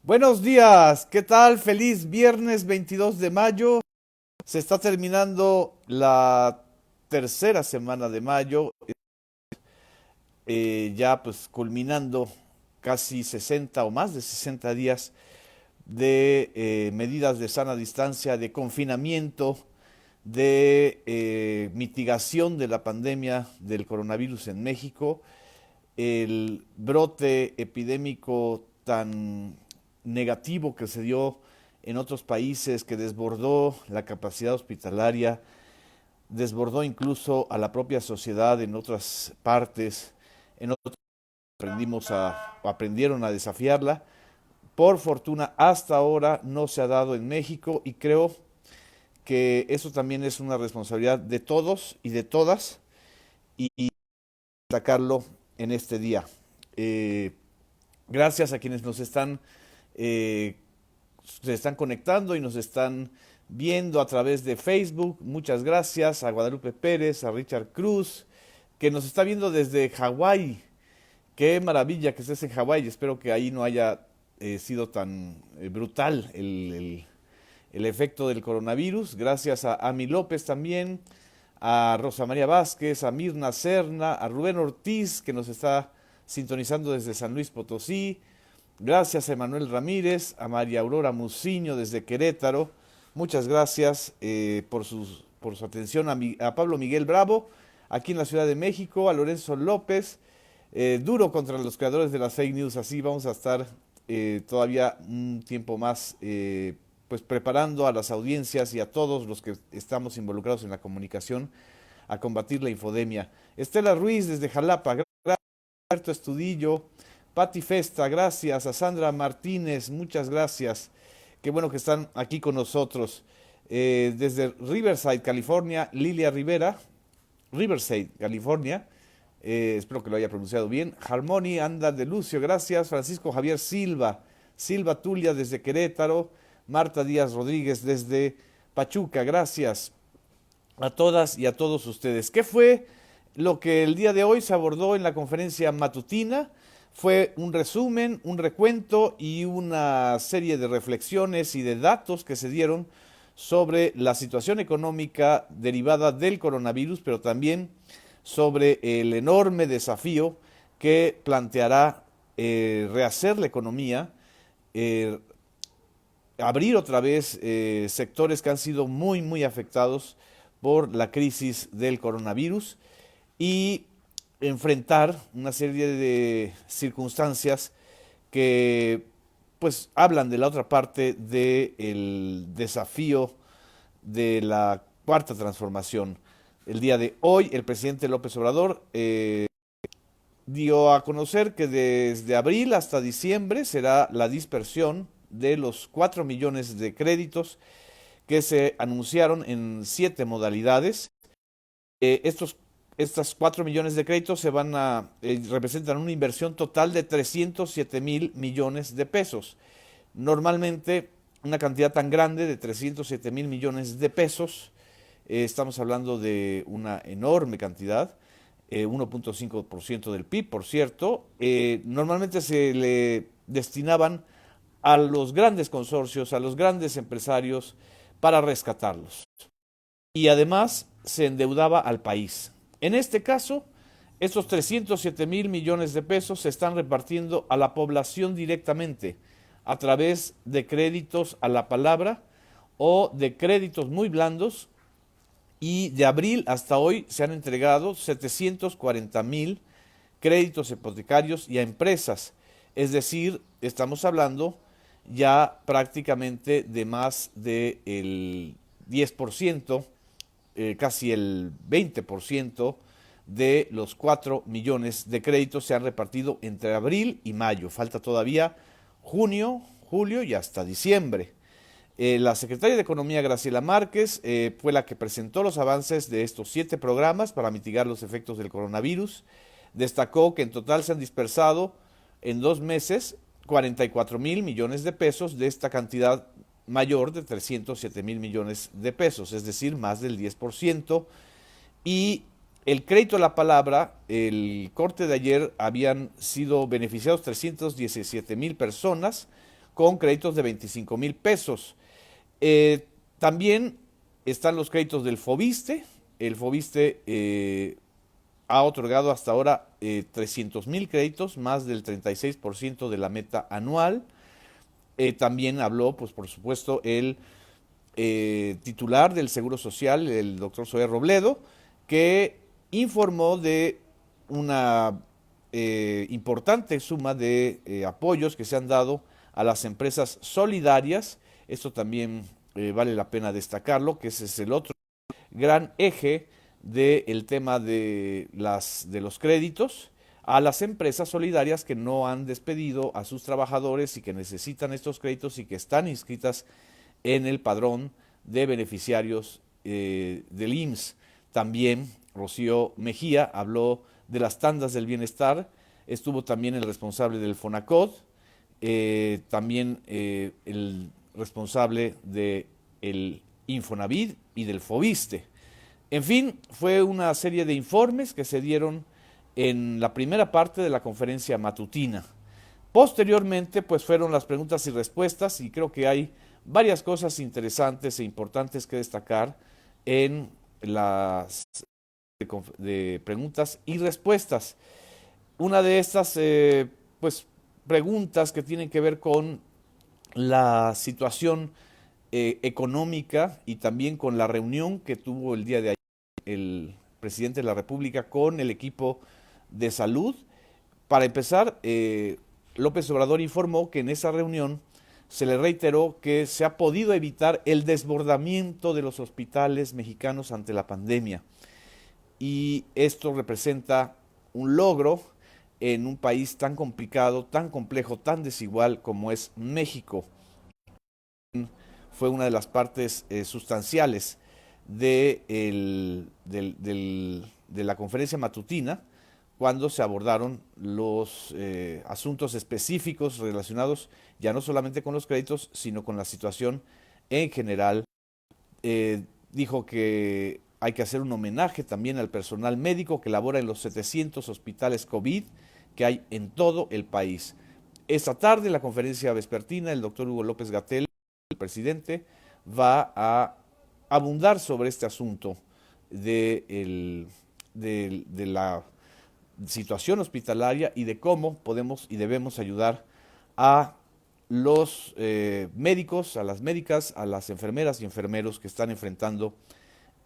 Buenos días, ¿qué tal? Feliz viernes 22 de mayo. Se está terminando la tercera semana de mayo, ya pues culminando casi 60 o más de 60 días de medidas de sana distancia, de confinamiento, de mitigación de la pandemia del coronavirus en México. El brote epidémico tan negativo que se dio en otros países, que desbordó la capacidad hospitalaria, desbordó incluso a la propia sociedad en otras partes, en otros aprendieron a desafiarla. Por fortuna, hasta ahora no se ha dado en México y creo que eso también es una responsabilidad de todos y de todas y sacarlo en este día. Eh, Gracias a quienes nos están, eh, se están conectando y nos están viendo a través de Facebook. Muchas gracias a Guadalupe Pérez, a Richard Cruz, que nos está viendo desde Hawái. Qué maravilla que estés en Hawái. Espero que ahí no haya sido tan brutal el efecto del coronavirus. Gracias a Ami López también, a Rosa María Vázquez, a Mirna Serna, a Rubén Ortiz, que nos está sintonizando desde San Luis Potosí. Gracias a Emanuel Ramírez, a María Aurora Muciño desde Querétaro. Muchas gracias por su atención a Pablo Miguel Bravo, aquí en la Ciudad de México, a Lorenzo López. Duro contra los creadores de las fake news, así vamos a estar todavía un tiempo más pues preparando a las audiencias y a todos los que estamos involucrados en la comunicación a combatir la infodemia. Estela Ruiz desde Jalapa, gracias. Alberto Estudillo, Pati Festa, gracias. A Sandra Martínez, muchas gracias. Qué bueno que están aquí con nosotros. Desde Riverside, California, Lilia Rivera, Riverside, California. Espero que lo haya pronunciado bien. Harmony, Anda de Lucio, gracias. Francisco Javier Silva, Silva Tulia desde Querétaro. Marta Díaz Rodríguez desde Pachuca, gracias a todas y a todos ustedes. ¿Qué fue lo que el día de hoy se abordó en la conferencia matutina? Fue un resumen, un recuento y una serie de reflexiones y de datos que se dieron sobre la situación económica derivada del coronavirus, pero también sobre el enorme desafío que planteará rehacer la economía, eh, abrir otra vez sectores que han sido muy afectados por la crisis del coronavirus y enfrentar una serie de circunstancias que pues hablan de la otra parte del desafío de la cuarta transformación. El día de hoy el presidente López Obrador dio a conocer que desde abril hasta diciembre será la dispersión de los 4 millones de créditos que se anunciaron en 7 modalidades. Estas 4 millones de créditos representan una inversión total de 307 mil millones de pesos. Normalmente una cantidad tan grande de 307 mil millones de pesos, estamos hablando de una enorme cantidad, 1.5% del PIB, por cierto, normalmente se le destinaban a los grandes consorcios, a los grandes empresarios para rescatarlos. Y además se endeudaba al país. En este caso, estos 307 mil millones de pesos se están repartiendo a la población directamente a través de créditos a la palabra o de créditos muy blandos, y de abril hasta hoy se han entregado 740 mil créditos hipotecarios y a empresas. Es decir, estamos hablando ya prácticamente de más del 10%, casi el 20% de los 4 millones de créditos se han repartido entre abril y mayo. Falta todavía junio, julio y hasta diciembre. La secretaria de Economía, Graciela Márquez, fue la que presentó los avances de estos 7 programas para mitigar los efectos del coronavirus. Destacó que en total se han dispersado en 2 meses 44 mil millones de pesos de esta cantidad mayor de 307 mil millones de pesos, es decir, más del 10%. Y el crédito a la palabra, el corte de ayer, habían sido beneficiados 317 mil personas con créditos de 25,000 pesos. Eh, También están los créditos del Fobiste. El Fobiste ha otorgado hasta ahora 300,000 créditos, más del 36% de la meta anual. También habló, pues por supuesto, el titular del Seguro Social, el doctor Zoé Robledo, que informó de una importante suma de apoyos que se han dado a las empresas solidarias. Esto también vale la pena destacarlo, que ese es el otro gran eje del tema de los créditos a las empresas solidarias que no han despedido a sus trabajadores y que necesitan estos créditos y que están inscritas en el padrón de beneficiarios del IMSS. También Rocío Mejía habló de las tandas del bienestar, estuvo también el responsable del FONACOD, también el responsable del Infonavit y del Fobiste. En fin, fue una serie de informes que se dieron en la primera parte de la conferencia matutina. Posteriormente, pues fueron las preguntas y respuestas y creo que hay varias cosas interesantes e importantes que destacar en las de preguntas y respuestas. Una de estas pues preguntas que tienen que ver con la situación económica y también con la reunión que tuvo el día de ayer el presidente de la República con el equipo de salud. Para empezar, López Obrador informó que en esa reunión se le reiteró que se ha podido evitar el desbordamiento de los hospitales mexicanos ante la pandemia. Y esto representa un logro en un país tan complicado, tan complejo, tan desigual como es México. Fue una de las partes sustanciales de la conferencia matutina cuando se abordaron los asuntos específicos relacionados ya no solamente con los créditos, sino con la situación en general. Dijo que hay que hacer un homenaje también al personal médico que labora en los 700 hospitales COVID que hay en todo el país. Esta tarde, en la conferencia vespertina, el doctor Hugo López-Gatell, el presidente, va a abundar sobre este asunto de la situación hospitalaria y de cómo podemos y debemos ayudar a los médicos, a las médicas, a las enfermeras y enfermeros que están enfrentando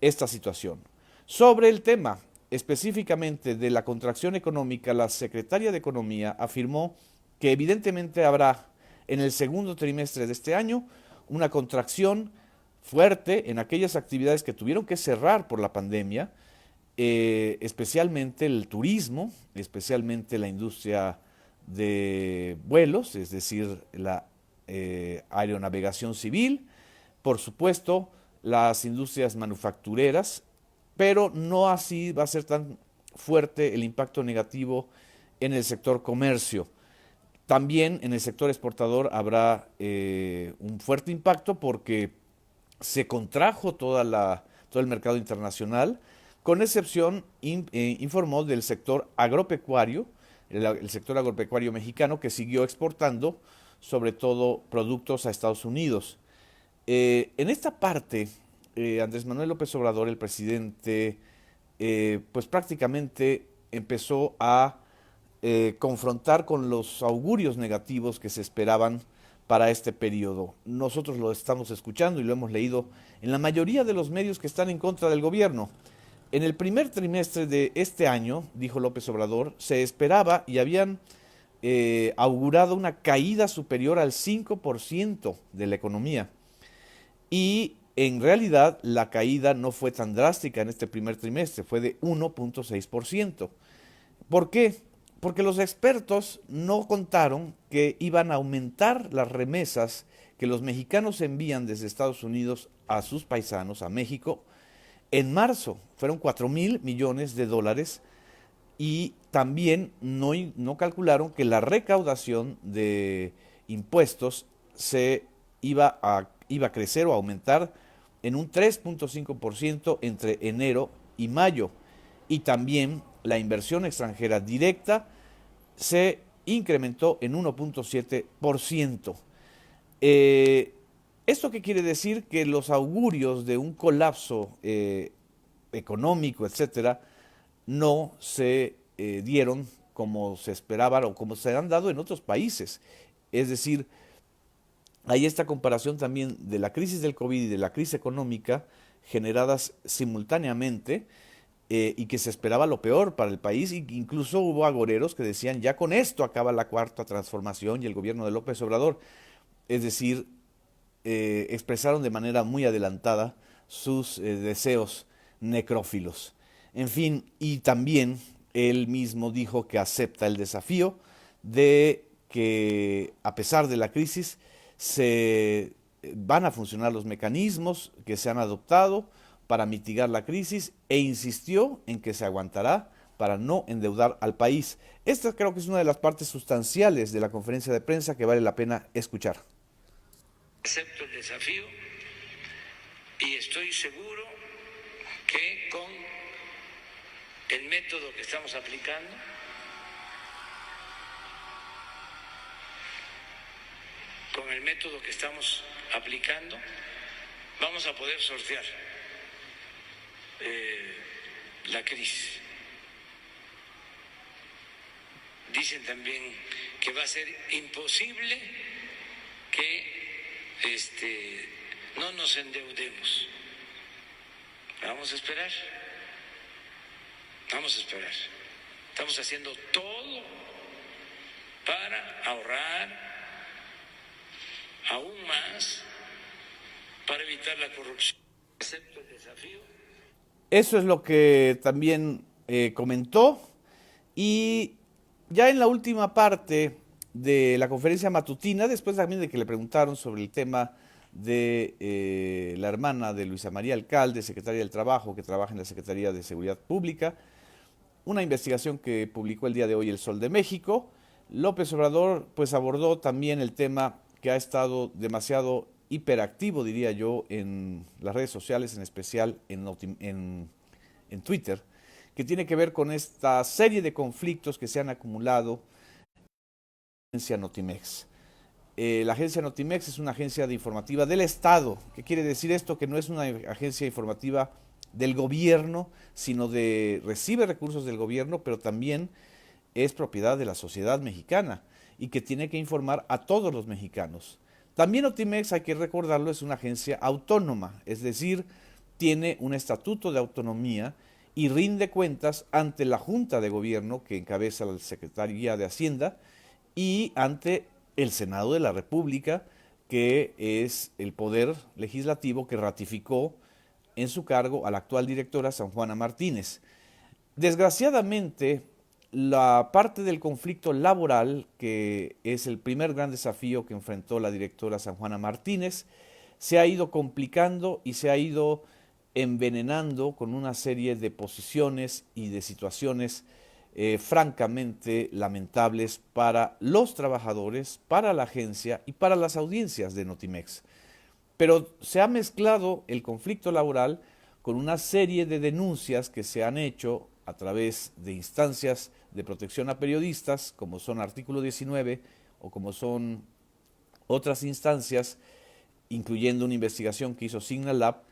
esta situación. Sobre el tema específicamente de la contracción económica, la secretaria de Economía afirmó que evidentemente habrá en el segundo trimestre de este año una contracción fuerte en aquellas actividades que tuvieron que cerrar por la pandemia, especialmente el turismo, especialmente la industria de vuelos, es decir, la aeronavegación civil, por supuesto, las industrias manufactureras, pero no así va a ser tan fuerte el impacto negativo en el sector comercio. También en el sector exportador habrá un fuerte impacto porque se contrajo todo el mercado internacional, con excepción, informó, del sector agropecuario, el sector agropecuario mexicano que siguió exportando sobre todo productos a Estados Unidos. En esta parte, Andrés Manuel López Obrador, el presidente, pues prácticamente empezó a confrontar con los augurios negativos que se esperaban para este periodo. Nosotros lo estamos escuchando y lo hemos leído en la mayoría de los medios que están en contra del gobierno. En el primer trimestre de este año, dijo López Obrador, se esperaba y habían augurado una caída superior al 5% de la economía. Y en realidad la caída no fue tan drástica en este primer trimestre, fue de 1,6%. ¿Por qué? Porque los expertos no contaron que iban a aumentar las remesas que los mexicanos envían desde Estados Unidos a sus paisanos, a México, en marzo. Fueron 4,000 millones de dólares y también no calcularon que la recaudación de impuestos iba a crecer o a aumentar en un 3,5% entre enero y mayo. Y también la inversión extranjera directa se incrementó en 1,7%. Eh, ¿Esto qué quiere decir? Que los augurios de un colapso económico, etcétera, no se dieron como se esperaba o como se han dado en otros países. Es decir, hay esta comparación también de la crisis del COVID y de la crisis económica generadas simultáneamente y que se esperaba lo peor para el país, e incluso hubo agoreros que decían ya con esto acaba la cuarta transformación y el gobierno de López Obrador. Es decir, expresaron de manera muy adelantada sus deseos necrófilos. En fin, y también él mismo dijo que acepta el desafío de que a pesar de la crisis se van a funcionar los mecanismos que se han adoptado para mitigar la crisis e insistió en que se aguantará para no endeudar al país. Esta creo que es una de las partes sustanciales de la conferencia de prensa que vale la pena escuchar. Acepto el desafío y estoy seguro que con el método que estamos aplicando, vamos a poder sortear la crisis. Dicen también que va a ser imposible que no nos endeudemos. Vamos a esperar. Estamos haciendo todo para ahorrar aún más, para evitar la corrupción. Acepto el desafío. Eso es lo que también comentó. Y ya en la última parte de la conferencia matutina, después también de que le preguntaron sobre el tema de la hermana de Luisa María Alcalde, secretaria del Trabajo, que trabaja en la Secretaría de Seguridad Pública, una investigación que publicó el día de hoy El Sol de México. López Obrador pues abordó también el tema que ha estado demasiado hiperactivo, diría yo, en las redes sociales, en especial en Twitter, que tiene que ver con esta serie de conflictos que se han acumulado en la agencia Notimex. La agencia Notimex es una agencia de informativa del Estado. ¿Qué quiere decir esto? Que no es una agencia informativa del gobierno, sino recibe recursos del gobierno, pero también es propiedad de la sociedad mexicana y que tiene que informar a todos los mexicanos. También Notimex, hay que recordarlo, es una agencia autónoma, es decir, tiene un estatuto de autonomía y rinde cuentas ante la Junta de Gobierno que encabeza la Secretaría de Hacienda y ante el Senado de la República, que es el poder legislativo que ratificó en su cargo a la actual directora San Juana Martínez. Desgraciadamente, la parte del conflicto laboral, que es el primer gran desafío que enfrentó la directora San Juana Martínez, se ha ido complicando y se ha ido envenenando con una serie de posiciones y de situaciones francamente lamentables para los trabajadores, para la agencia y para las audiencias de Notimex. Pero se ha mezclado el conflicto laboral con una serie de denuncias que se han hecho a través de instancias de protección a periodistas, como son Artículo 19 o como son otras instancias, incluyendo una investigación que hizo Signalab,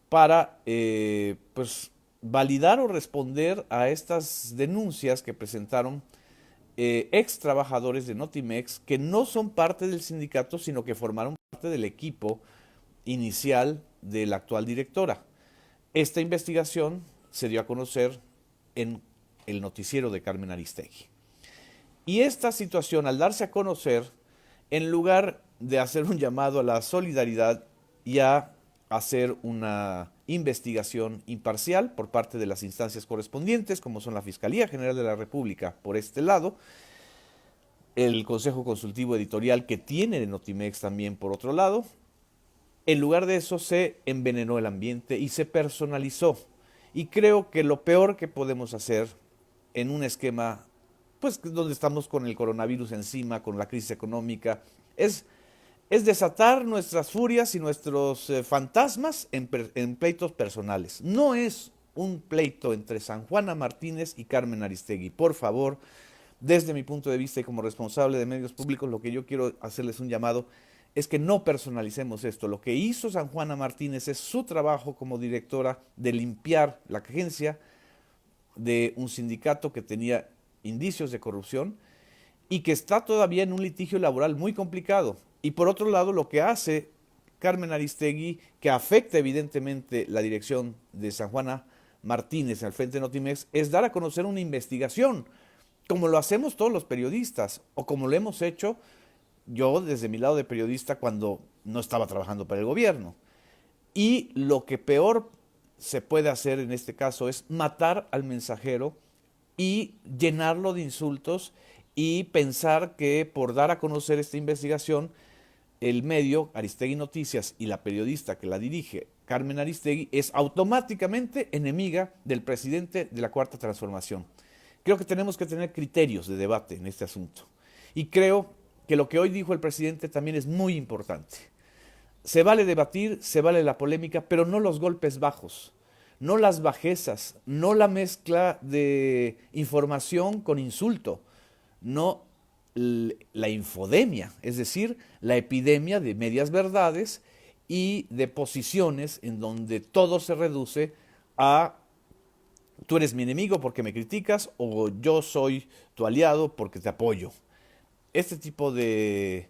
para pues, validar o responder a estas denuncias que presentaron ex trabajadores de Notimex que no son parte del sindicato, sino que formaron parte del equipo inicial de la actual directora. Esta investigación se dio a conocer en el noticiero de Carmen Aristegui. Y esta situación, al darse a conocer, en lugar de hacer un llamado a la solidaridad y a hacer una investigación imparcial por parte de las instancias correspondientes, como son la Fiscalía General de la República por este lado, el Consejo Consultivo Editorial que tiene de Notimex también por otro lado, en lugar de eso se envenenó el ambiente y se personalizó. Y creo que lo peor que podemos hacer en un esquema, pues donde estamos con el coronavirus encima, con la crisis económica, es desatar nuestras furias y nuestros fantasmas en pleitos personales. No es un pleito entre San Juana Martínez y Carmen Aristegui. Por favor, desde mi punto de vista y como responsable de medios públicos, lo que yo quiero hacerles un llamado es que no personalicemos esto. Lo que hizo San Juana Martínez es su trabajo como directora de limpiar la agencia de un sindicato que tenía indicios de corrupción y que está todavía en un litigio laboral muy complicado. Y por otro lado, lo que hace Carmen Aristegui, que afecta evidentemente la dirección de San Juana Martínez al frente de Notimex, es dar a conocer una investigación, como lo hacemos todos los periodistas, o como lo hemos hecho yo desde mi lado de periodista cuando no estaba trabajando para el gobierno. Y lo que peor se puede hacer en este caso es matar al mensajero y llenarlo de insultos y pensar que por dar a conocer esta investigación, el medio Aristegui Noticias y la periodista que la dirige, Carmen Aristegui, es automáticamente enemiga del presidente de la Cuarta Transformación. Creo que tenemos que tener criterios de debate en este asunto. Y creo que lo que hoy dijo el presidente también es muy importante. Se vale debatir, se vale la polémica, pero no los golpes bajos, no las bajezas, no la mezcla de información con insulto, no la infodemia, es decir, la epidemia de medias verdades y de posiciones en donde todo se reduce a tú eres mi enemigo porque me criticas o yo soy tu aliado porque te apoyo. Este tipo de,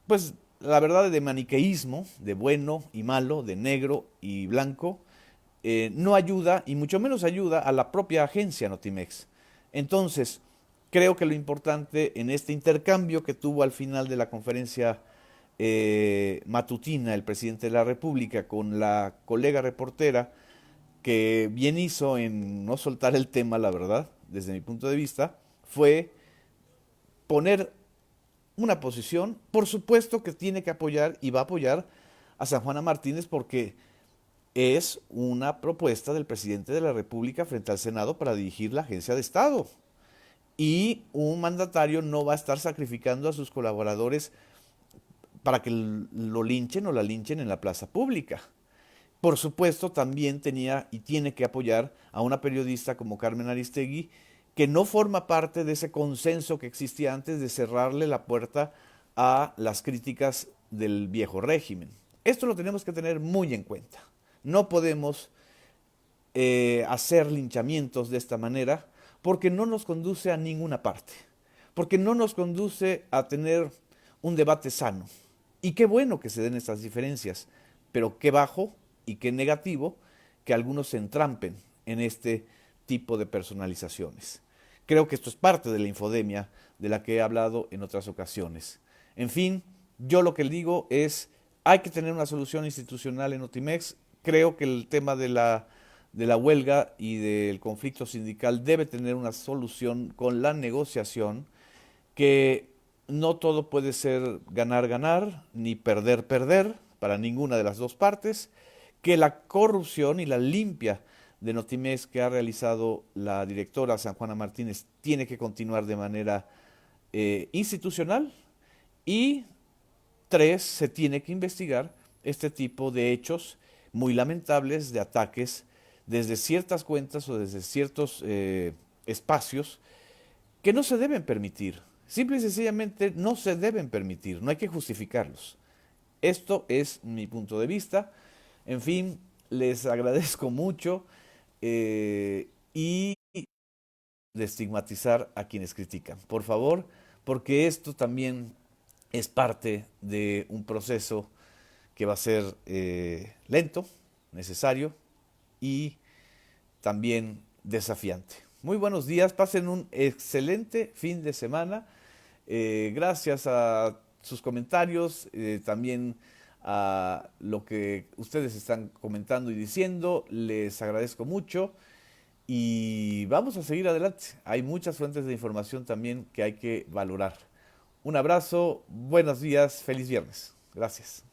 pues la verdad de maniqueísmo, de bueno y malo, de negro y blanco, no ayuda y mucho menos ayuda a la propia agencia Notimex. Entonces, creo que lo importante en este intercambio que tuvo al final de la conferencia matutina el presidente de la República con la colega reportera, que bien hizo en no soltar el tema, la verdad, desde mi punto de vista, fue poner una posición, por supuesto que tiene que apoyar y va a apoyar a San Juana Martínez porque es una propuesta del presidente de la República frente al Senado para dirigir la agencia de Estado. Y un mandatario no va a estar sacrificando a sus colaboradores para que lo linchen o la linchen en la plaza pública. Por supuesto, también tenía y tiene que apoyar a una periodista como Carmen Aristegui, que no forma parte de ese consenso que existía antes de cerrarle la puerta a las críticas del viejo régimen. Esto lo tenemos que tener muy en cuenta. No podemos hacer linchamientos de esta manera porque no nos conduce a ninguna parte, porque no nos conduce a tener un debate sano. Y qué bueno que se den estas diferencias, pero qué bajo y qué negativo que algunos se entrampen en este tipo de personalizaciones. Creo que esto es parte de la infodemia de la que he hablado en otras ocasiones. En fin, yo lo que digo es, hay que tener una solución institucional en Notimex. Creo que el tema de la huelga y del conflicto sindical debe tener una solución con la negociación, que no todo puede ser ganar-ganar, ni perder-perder para ninguna de las dos partes, que la corrupción y la limpia de Notimex que ha realizado la directora San Juana Martínez tiene que continuar de manera institucional y tres, se tiene que investigar este tipo de hechos muy lamentables de ataques desde ciertas cuentas o desde ciertos espacios que no se deben permitir. Simple y sencillamente no se deben permitir, no hay que justificarlos. Esto es mi punto de vista. En fin, les agradezco mucho y de estigmatizar a quienes critican. Por favor, porque esto también es parte de un proceso que va a ser lento, necesario y también desafiante. Muy buenos días, pasen un excelente fin de semana. Gracias a sus comentarios, también a lo que ustedes están comentando y diciendo, les agradezco mucho y vamos a seguir adelante. Hay muchas fuentes de información también que hay que valorar. Un abrazo, buenos días, feliz viernes. Gracias.